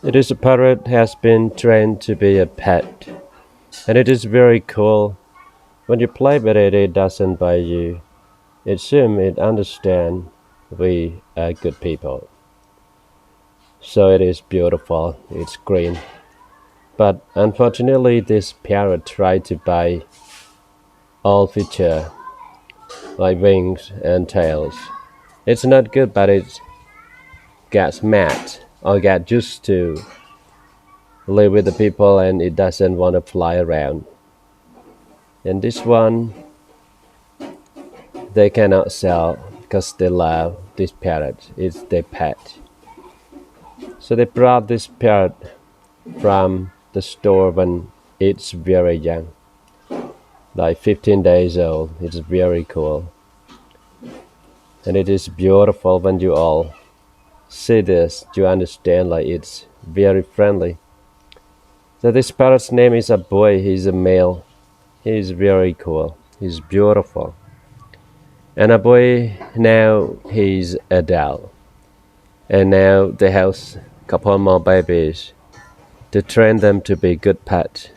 It is a parrot has been trained to be a pet, and it is very cool. When you play with it, it doesn't bite you. It seems it understands we are good people. So it is beautiful. It's green. But unfortunately, this parrot tried to bite all feature like wings and tails. It's not good, but it gets mad or get used to live with the people and it doesn't want to fly around. And this one they cannot sell because they love this parrot. It's their pet. So they brought this parrot from the store when it's very young, like 15 days old. It's very cool. And it is beautiful when you all see this. You understand like it's very friendly. So this parrot's name is a boy. He's a male. He's very cool. He's beautiful. And a boy now he's adult. And now they have a couple more babies to train them to be good pets.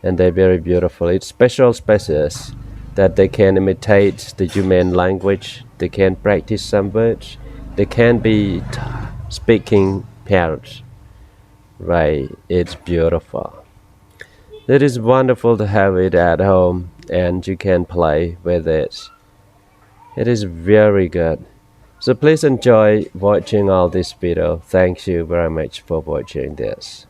And they're very beautiful. It's special species that they can imitate the human language. They can practice some words. They can be speaking parrots. Right, it's beautiful. It is wonderful to have it at home and you can play with it. It is very good. So please enjoy watching all this video. Thank you very much for watching this.